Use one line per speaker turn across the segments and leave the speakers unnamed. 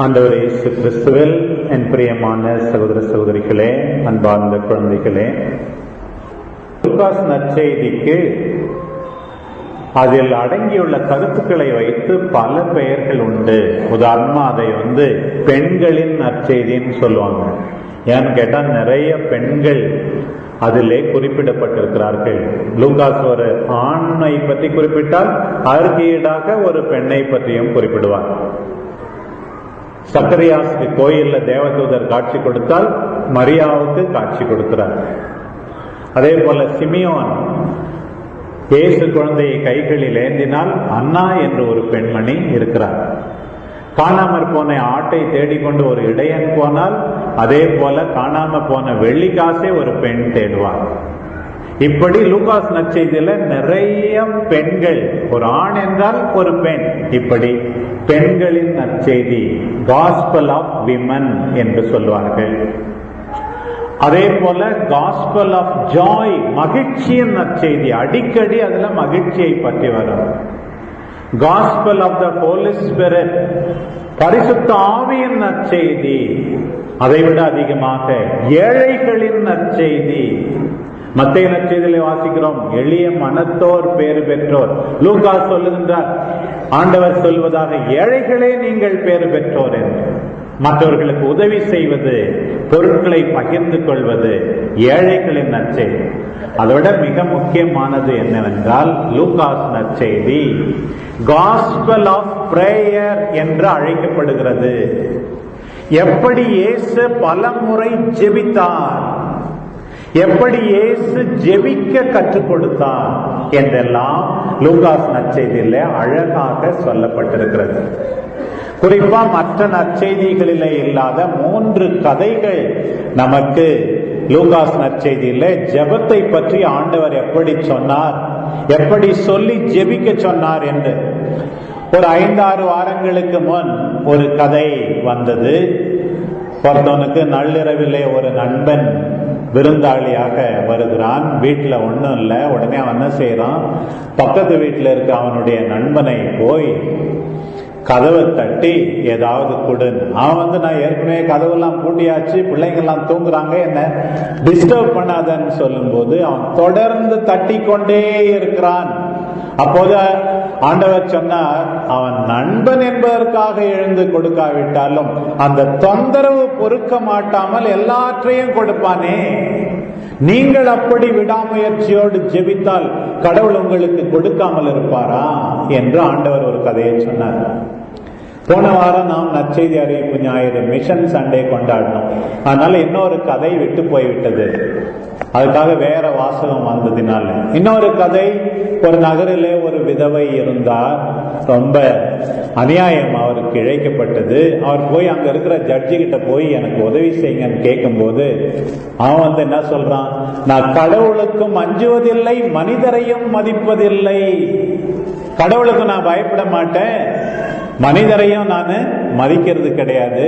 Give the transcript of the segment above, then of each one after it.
ஆண்டவர் இயேசு கிறிஸ்துவில் என் பிரியமான சகோதர சகோதரிகளே, அன்பார்ந்த குழந்தைகளே, லூகாஸ் நற்செய்திக்கு அதில் அடங்கியுள்ள கருத்துக்களை வைத்து பல பெயர்கள் உண்டு. உதாரணமா அதை பெண்களின் நற்செய்தின்னு சொல்லுவாங்க. ஏன்னு கேட்டா நிறைய பெண்கள் அதிலே குறிப்பிடப்பட்டிருக்கிறார்கள். லூகாஸ் ஒரு ஆணை பற்றி குறிப்பிட்டால் அதற்கு ஈடாக ஒரு பெண்ணை பற்றியும் குறிப்பிடுவார். சக்கரியாசுக்கு கோயில்ல தேவதூதர் காட்சி கொடுத்தால் மரியாவுக்கு காட்சி கொடுக்கிறார். அதே போல சிமியோன் இயேசு குழந்தையை கைகளில் ஏந்தினால் அன்னா என்று ஒரு பெண்மணி இருக்கிறார். காணாமற் போன ஆட்டை தேடிக்கொண்டு ஒரு இடையன் போனால் அதே போல காணாம போன வெள்ளிக்காசை ஒரு பெண் தேடுவார். இப்படி லூகாஸ் நற்செய்தியில நிறைய பெண்கள், ஒரு ஆண் என்றால் ஒரு பெண், இப்படி பெண்களின் நற்செய்தி, காஸ்பல் ஆஃப் விமன் என்று சொல்வார்கள். அதே போல காஸ்பல் ஆஃப் ஜாய், மகிழ்ச்சியின் நற்செய்தி, அடிக்கடி அதுல மகிழ்ச்சியை பற்றி வரும். Gospel of the Holy Spirit, பரிசுத்த ஆவியின் நற்செய்தி. அதைவிட அதிகமாக ஏழைகளின் நற்செய்தி. மத்தேயு நற்செய்தியிலே வாசிக்கிறோம், எளிய மனத்தோர் பேறு பெற்றோர். லூகாஸ் சொல்லுகின்றார், ஆண்டவர் சொல்வதாக, ஏழைகளே நீங்கள் பேறு பெற்றோர் என்று. மற்றவர்களுக்கு உதவி செய்வது, பொருட்களை பகிர்ந்து கொள்வது ஏழைகளின் நற்செய்தி. அதோட மிக முக்கியமானது என்னவென்றால், லூகாஸ் நற்செய்தி காஸ்பல் ஆஃப் பிரேயர் என்று அழைக்கப்படுகிறது. எப்படி இயேசு பலமுறை ஜெபித்தார், எப்படி இயேசு ஜெபிக்க கற்றுக் கொடுத்தார் என்றெல்லாம் லூகாஸ் நற்செய்தியில அழகாக சொல்லப்பட்டிருக்கிறது. குறிப்பா மற்ற நற்செய்திகளிலே இல்லாத 3 கதைகள் நமக்கு லூகாஸ் நற்செய்தியில ஜெபத்தை பற்றி ஆண்டவர் எப்படி சொன்னார், எப்படி சொல்லி ஜெபிக்க சொன்னார் என்று. ஒரு 5-6 வாரங்களுக்கு முன் ஒரு கதை வந்தது. ஒருத்தவனுக்கு நள்ளிரவிலே ஒரு நண்பன் விருந்தாளியாக வருகிறான். வீட்டுல ஒண்ணும் இல்லை. உடனே அவன் என்ன செய்யறான், பக்கத்து வீட்டுல இருக்க அவனுடைய நண்பனை போய் கதவை தட்டி ஏதாவது கொடுன்னு. அவன் நான் ஏற்கனவே கதவெல்லாம் பூட்டியாச்சு, பிள்ளைங்கெல்லாம் தூங்குறாங்க, என்ன டிஸ்டர்ப் பண்ணாதன்னு சொல்லும் போது அவன் தொடர்ந்து தட்டி கொண்டே இருக்கிறான். அப்போது ஆண்டவர் சொன்னார், அவன் நண்பன் என்பதற்காக எழுந்து கொடுக்காவிட்டாலும் அந்த தொந்தரவு பொறுக்க மாட்டாமல் எல்லாற்றையும் கொடுப்பானே. நீங்கள் அப்படி விடாமுயற்சியோடு ஜெபித்தால் கடவுள் உங்களுக்கு கொடுக்காமல் இருப்பாரா என்று ஆண்டவர் ஒரு கதையை சொன்னார். போன வாரம் நாம் நற்செய்தி அறிவிப்பு ஞாயிறு மிஷன் சண்டே கொண்டாடினோம். அதனால இன்னொரு கதை விட்டு போய்விட்டது. அதுக்காக வேற வாசகம் வந்ததினால இன்னொரு கதை. ஒரு நகரிலே ஒரு விதவை இருந்தார். ரொம்ப அநியாயம் அவருக்கு இழைக்கப்பட்டது. அவர் போய் அங்க இருக்கிற ஜட்ஜி கிட்ட போய் எனக்கு உதவி செய்யுங்கன்னு கேட்கும் போது அவன் என்ன சொல்றான், நான் கடவுளுக்கும் அஞ்சுவதில்லை, மனிதரையும் மதிப்பதில்லை. கடவுளுக்கு நான் பயப்பட மாட்டேன், மனிதரையும் நான் மதிக்கிறது கிடையாது.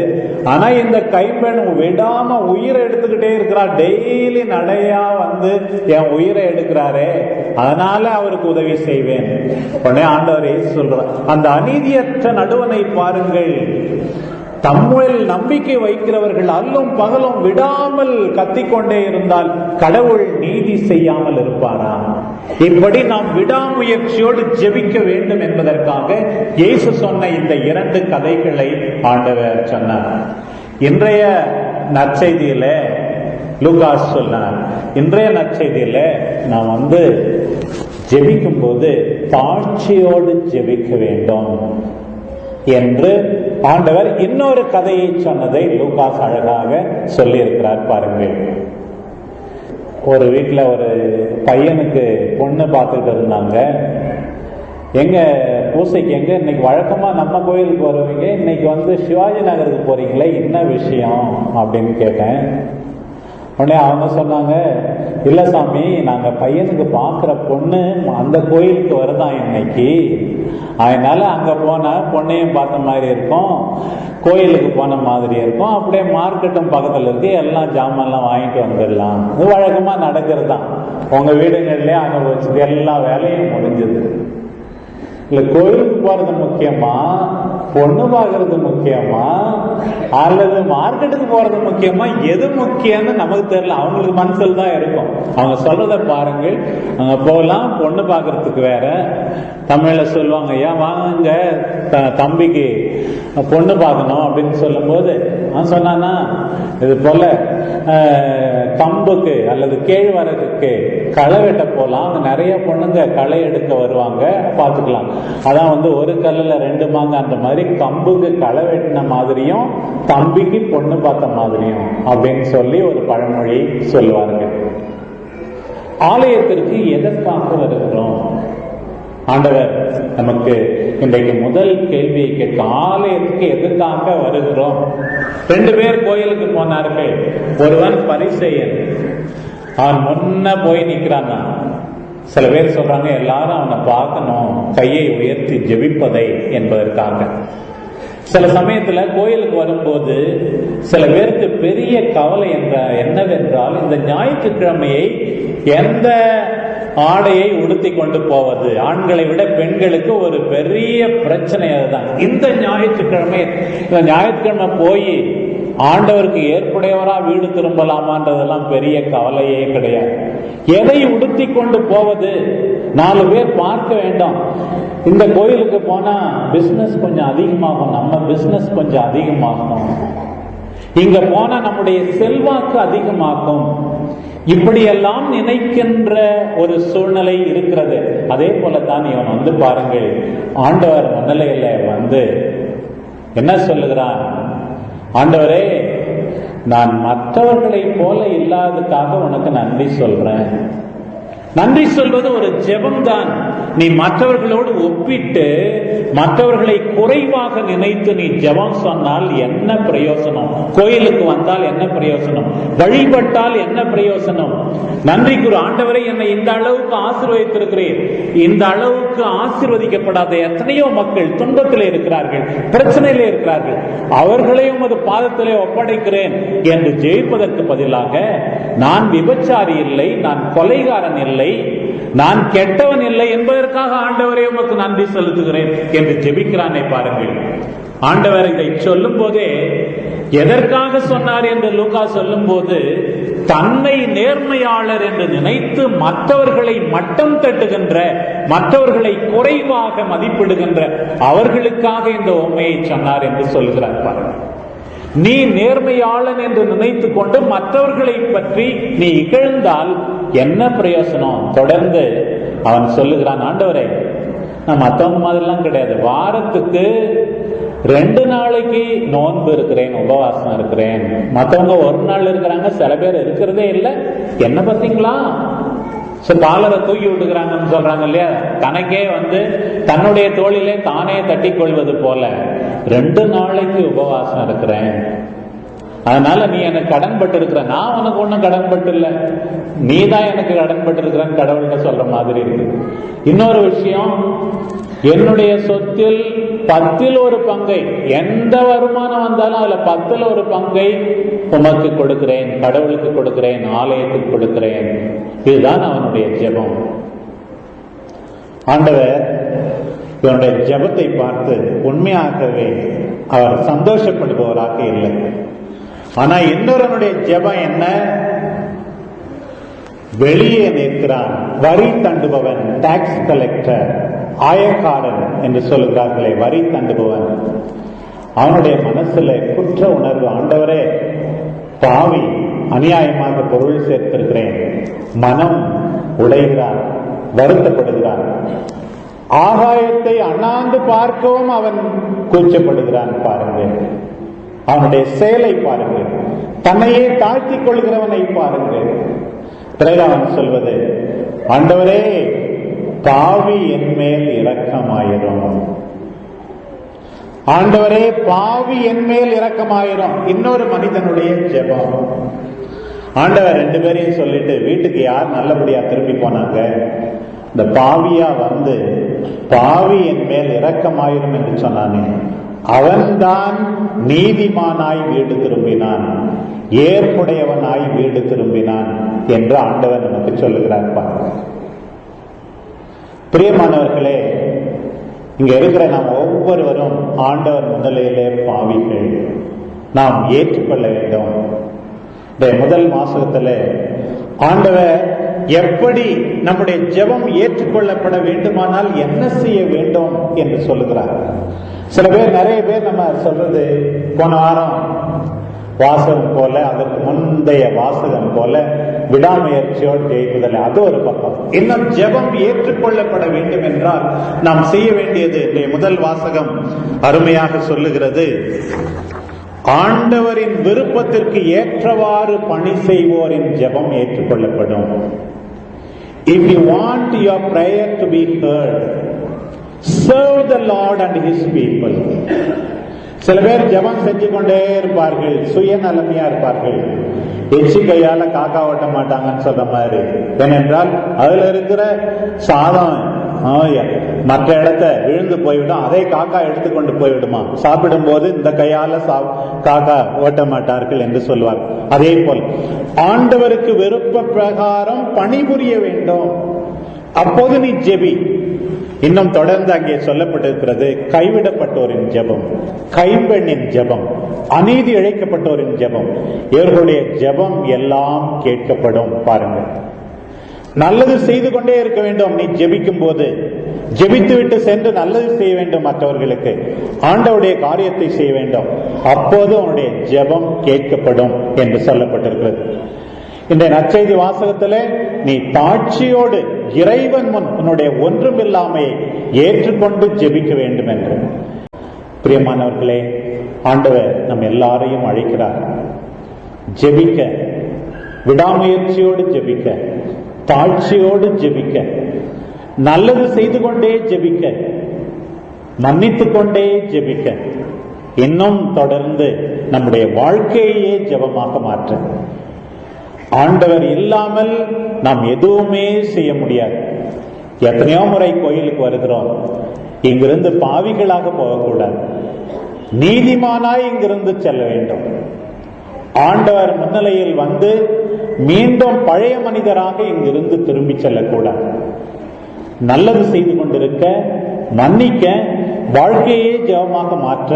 ஆனா இந்த கைப்பெண் விடாம உயிரை எடுத்துக்கிட்டே இருக்கிறா. டெய்லி நடையா என் உயிரை எடுக்கிறாரே, அதனால அவருக்கு உதவி செய்வேன். உடனே ஆண்டவர் இயேசு சொல்றார், அந்த அநீதியற்ற நடுவனை பாருங்கள். தம்மில் நம்பிக்கை வைக்கிறவர்கள் அல்லும் பகலும் விடாமல் கத்திக்கொண்டே இருந்தால் கடவுள் நீதி செய்யாமல் இருப்பாரா? இப்படி நாம் விடாமுயற்சியோடு ஜெபிக்க வேண்டும் என்பதற்காக இயேசு சொன்ன இந்த 2 கதைகளை ஆண்டவர் சொன்னார். இன்றைய நற்செய்தியில லூகாஸ் சொன்னார், இன்றைய நற்செய்தியில நாம் ஜெபிக்கும் போது தாழ்ச்சியோடு ஜெபிக்க வேண்டும் என்று ஆண்டவர் இன்னொரு கதையை சொன்னதை லூகாஸ் அழகாக சொல்லி இருக்கிறார். பாருங்கள், ஒரு வீட்டுல ஒரு பையனுக்கு பொண்ணு பார்த்துட்டு இருந்தாங்க. எங்க பூசைக்கு எங்க இன்னைக்கு வழக்கமா நம்ம கோயிலுக்கு வருவீங்க, இன்னைக்கு சிவாஜி நகருக்கு போறீங்களே, என்ன விஷயம் அப்படின்னு கேட்டேன். உடனே அவங்க சொன்னாங்க, இல்ல சாமி, நாங்க பையனுக்கு பாக்குற பொண்ணு அந்த கோயிலுக்கு வருதான் இன்னைக்கு, அதனால அங்க போன பொண்ணையும் பார்த்த மாதிரி இருக்கும், கோயிலுக்கு போன மாதிரி இருக்கும், அப்படியே மார்க்கெட்டும் பக்கத்துல இருக்கு, எல்லாம் ஜாமான்லாம் வாங்கிட்டு வந்துடலாம். இது வழக்கமா நடக்கிறது தான். உங்க வீடுகள்லயே அனுபவிச்சது, எல்லா வேலையும் முடிஞ்சது. இல்ல கோயிலுக்கு போறது முக்கியமா பொண்ணு பார்க்கறது முக்கியமா அல்லது மார்க்கெட்டுக்கு போறது முக்கியமா, எது முக்கியம்னு நமக்கு தெரியல. அவங்களுக்கு மனசில் தான் இருக்கும். அவங்க சொல்றத பாருங்கள். அங்க போகலாம், பொண்ணு பார்க்கறதுக்கு வேற. தமிழ்ல சொல்லுவாங்க, ஏன் வாங்க தம்பிக்கு பொண்ணு பார்க்கணும் அப்படின்னு சொல்லும் போது அவன் சொன்னானா, இது போல கம்புக்கு அல்லது கேழ்வரகுக்கு களை வெட்ட போலாம், அங்க நிறைய பொண்ணுங்க களை எடுக்க வருவாங்க, பார்த்துக்கலாம். அதான் ஒரு கல்லுல 2 மாங்க, அந்த மாதிரி கம்புக்கு களை வெட்டின மாதிரியும் தம்பிக்கு பொண்ணு பார்த்த மாதிரியும் அப்படின்னு சொல்லி ஒரு பழமொழி சொல்லுவார்கள். ஆலயத்திற்கு எதற்காக வருகிறோம்? ஆண்டவர் நமக்கு இன்றைக்கு முதல் கேள்வியை கேட்க, ஆலயத்துக்கு எதுக்காக வருகிறோம்? 2 பேர் கோயிலுக்கு போனார்கள். ஒருவன் பரிசேயன், அவன் முன்ன போய் நிற்கிறான். சில பேர் சொல்றாங்க எல்லாரும் அவனை பார்க்கணும், கையை உயர்த்தி ஜெபிப்பதை என்பதற்காக. சில சமயத்துல கோயிலுக்கு வரும்போது சில பேருக்கு பெரிய கவலை என்னவென்றால், இந்த ஞாயிற்றுக்கிழமையை எந்த ஆடையை உடுத்தி கொண்டு போவது. ஆண்களை விட பெண்களுக்கு ஒரு பெரிய பிரச்சனை அதுதான். இந்த ஞாயிற்றுக்கிழமை போய் ஆண்டவருக்கு ஏற்புடையவரா வீடு திரும்பலாமான்றதெல்லாம் பெரிய கவலையே கிடையாது. எதை உடுத்தி கொண்டு போவது? 4 பேர் பார்க்க வேண்டாம். இந்த கோயிலுக்கு போனா பிசினஸ் கொஞ்சம் அதிகமாகும், நம்ம பிசினஸ் கொஞ்சம் அதிகமாகும், இங்க போனா நம்முடைய செல்வாக்கு அதிகமாகும், இப்படியெல்லாம் நினைக்கின்ற ஒரு சூழ்நிலை இருக்கிறது. அதே போலத்தான் இவன் பாருங்கள், ஆண்டவர் முன்னிலையில என்ன சொல்லுகிறான்? ஆண்டவரே, நான் மற்றவர்களை போல இல்லாததுக்காக உனக்கு நன்றி சொல்றேன். நன்றி சொல்வது ஒரு ஜெபம்தான். நீ மற்றவர்களோடு ஒப்பிட்டு மற்றவர்களை குறைவாக நினைத்து நீ ஜெபம் சொன்னால் என்ன பிரயோசனம்? கோயிலுக்கு வந்தால் என்ன பிரயோசனம்? வழிபட்டால் என்ன பிரயோசனம்? நன்றி கூறு, ஆண்டவரை என்னை இந்த அளவுக்கு ஆசீர்வதித்திருக்கிறேன். இந்த அளவுக்கு ஆசீர்வதிக்கப்படாத எத்தனையோ மக்கள் துன்பத்திலே இருக்கிறார்கள், பிரச்சனையிலே இருக்கிறார்கள், அவர்களையும் உமது பாதத்திலே ஒப்படைக்கிறேன் என்று ஜெயிப்பதற்கு பதிலாக, நான் விபச்சாரி இல்லை, நான் கொலைகாரன் இல்லை, நான் கெட்டவன் இல்லை என்பதற்காக ஆண்டவரே உமக்கு நன்றி செலுத்துகிறேன் என்று ஜெபிக்கிறானே பாருங்கள். ஆண்டவர் இதை சொல்லும் போதே எதற்காக சொன்னார் என்று லூக்கா சொல்லும் போது, தன்னை நேர்மையாளர் என்று நினைத்து மற்றவர்களை மட்டம் தட்டுகின்ற, மற்றவர்களை குறைவாக மதிப்பிடுகின்ற அவர்களுக்காக இந்த உண்மையை சொன்னார் என்று சொல்லுகிறார் பாருங்கள். நீ நேர்மையாளன் என்று நினைத்து கொண்டு மற்றவர்களை பற்றி நீ இகழ்ந்தால் என்ன பிரயோசனம்? தொடர்ந்து அவன் சொல்லுகிறான், ஆண்டவரே, நான் மற்றவங்க மாதிரிலாம் கிடையாது, வாரத்துக்கு 2 நாளைக்கு நோன்பு இருக்கிறேன், உபவாசம் இருக்கிறேன். மற்றவங்க 1 நாள் இருக்கிறாங்க, சில பேர் இருக்கிறதே இல்லை. என்ன பார்த்தீங்களா, காலரை தூக்கி விட்டுக்கிறாங்கன்னு சொல்றாங்க இல்லையா? தனக்கே தன்னுடைய தோளிலே தானே தட்டி கொள்வது போல 2 நாளைக்கு உபவாசம் இருக்கிறேன், அதனால நீ எனக்கு கடன்பட்டு இருக்கிற, நான் உனக்கு ஒன்னும் கடன்பட்டு இல்லை, நீ தான் எனக்கு கடன்பட்டு இருக்கிறன்னு கடவுள்கிட்ட சொல்ற மாதிரி இருக்கு. இன்னொரு விஷயம், என்னுடைய சொத்தில் 10ல் 1 பங்கை, எந்த வருமானம் வந்தாலும் அதுல 10ல் 1 பங்கை உமக்கு கொடுக்கிறேன், கடவுளுக்கு கொடுக்கிறேன், ஆலயத்துக்கு கொடுக்கிறேன். இதுதான் அவனுடைய ஜெபம். ஆண்டவர் இவனுடைய ஜெபத்தை பார்த்து உண்மையாகவே அவர் சந்தோஷப்படுபவராக இல்லை. ஆனா இன்னொருவனுடைய ஜெபம் என்ன? வெளியே நிற்கிறான், வரி தண்டுபவன், டாக்ஸ் கலெக்டர், ஆயக்காரன் என்று சொல்கிறார்களே, வரி தண்டுபவன். அவனுடைய மனசுல குற்ற உணர்வு. ஆண்டவரே, பாவி, அநியாயமாக பொருள் சேர்த்திருக்கிறேன். மனம் உடைகிறான், வருத்தப்படுகிறான். ஆகாயத்தை அண்ணாந்து பார்க்கவும் அவன் கூச்சப்படுகிறான். பாருங்கள் அவனுடைய செயலை பாருங்கள், தன்னையே தாழ்த்திக் கொள்கிறவனை பாருங்கள். பிறகு அவன் சொல்வது, ஆண்டவரே, பாவி என் மேல் இரக்கமாயிரும். ஆண்டவரே, பாவி என் மேல் இரக்கமாயிரும். இன்னொரு மனிதனுடைய ஜெபம். ஆண்டவர் 2 பேரையும் சொல்லிட்டு வீட்டுக்கு யார் நல்லபடியா திரும்பி போனாங்க? இந்த பாவியா பாவி என் மேல் இரக்கமாயிரும் என்று சொன்னானே, அவன்தான் நீதிமானாய் வீடு திரும்பினான், ஏற்புடையவனாய் வீடு திரும்பினான் என்று ஆண்டவர் நமக்கு சொல்லுகிறார். பிரியமானவர்களே, இங்க இருக்கிற நாம் ஒவ்வொருவரும் ஆண்டவர் முதலிலே பாவிகள், நாம் ஏற்றுக்கொள்ள வேண்டும். இந்த முதல் வாசகத்துல ஆண்டவர் எப்படி நம்முடைய ஜெபம் ஏற்றுக்கொள்ளப்பட வேண்டுமானால் என்ன செய்ய வேண்டும் என்று சொல்லுகிறார். சில பேர், நிறைய பேர் நம்ம சொல்றது, போன வாரம் வாசகம் போல, அதற்கு முந்தைய வாசகம் போல விடாமுயற்சியோடு ஜெயிப்பதில்லை. அது ஒரு பக்கம். இன்னும் ஜெபம் ஏற்றுக்கொள்ளப்பட வேண்டும் என்றால் நாம் செய்ய வேண்டியது, முதல் வாசகம் அருமையாக சொல்லுகிறது, ஆண்டவரின் விருப்பத்திற்கு ஏற்றவாறு பணி செய்வோரின் ஜெபம் ஏற்றுக்கொள்ளப்படும். If you want your prayer to be heard, serve the Lord and His people. சில பேர் ஜெபம் செஞ்சு கொண்டே இருப்பார்கள், சுயநலமையா இருப்பார்கள். எச்சி கையால காக்கா ஓட்ட மாட்டாங்கன்னு சொல்ற மாதிரி. ஏனென்றால் அதுல இருக்கிற சாதம் மற்ற இடத்த விழுந்து போய்விடும், அதை காக்கா எடுத்துக்கொண்டு போய்விடுமா. சாப்பிடும் போது இந்த கையால காக்கா ஓட்ட மாட்டார்கள் என்று சொல்வார். அதே போல் ஆண்டவருக்கு விருப்ப பிரகாரம் பணிபுரிய வேண்டும். அப்போது நீ ஜெபி. இன்னும் தொடர்ந்து அங்கே சொல்லப்பட்டிருக்கிறது, கைவிடப்பட்டோரின் ஜெபம், கைம்பெண்ணின் ஜெபம், அநீதி இழைக்கப்பட்டோரின் ஜெபம், இவர்களுடைய ஜெபம் எல்லாம் கேட்கப்படும். பாருங்கள், நல்லது செய்து கொண்டே இருக்க வேண்டும். நீ ஜெபிக்கும் போது ஜெபித்து விட்டு சென்று நல்லது செய்ய வேண்டும், மற்றவர்களுக்கு ஆண்டவருடைய காரியத்தை செய்ய வேண்டும். அப்போது உன்னுடைய ஜெபம் கேட்கப்படும் என்று சொல்லப்பட்டிருக்கிறது. இந்த நற்செய்தி வாசகத்திலே நீ தாட்சியோடு இறைவன் முன் உன்னுடைய ஒன்றுமில்லாமையை ஏற்றுக்கொண்டு ஜெபிக்க வேண்டும் என்று. பிரியமானவர்களே, ஆண்டவர் நம் எல்லாரையும் அழைக்கிறார். ஜெபிக்க, விடாமுயற்சியோடு ஜெபிக்க, தாழ்ச்சியோடு ஜெபிக்க, நல்லது செய்து கொண்டே ஜெபிக்க, மன்னித்துக் கொண்டே ஜெபிக்க, இன்னும் தொடர்ந்து நம்முடைய வாழ்க்கையே ஜெபமாக மாற்ற. ஆண்டவர் இல்லாமல் நாம் எதுவுமே செய்ய முடியாது. எத்தனையோ முறை கோயிலுக்கு வருகிறோம், இங்கிருந்து பாவிகளாக போகக்கூடாது, நீதிமானாய் இங்கிருந்து செல்ல வேண்டும். ஆண்டவர் முன்னிலையில் வந்து மீண்டும் பழைய மனிதராக இங்கிருந்து திரும்பி செல்லக்கூடாது. நல்லது செய்து கொண்டிருக்க, மன்னிக்க, வாழ்க்கையே ஜெபமாக மாற்ற,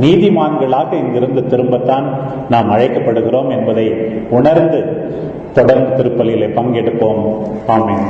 நீதிமான்களாக இங்கிருந்து திரும்பத்தான் நாம் அழைக்கப்படுகிறோம் என்பதை உணர்ந்து தொடர்ந்து திருப்பலியிலே பங்கெடுப்போம். ஆமென்.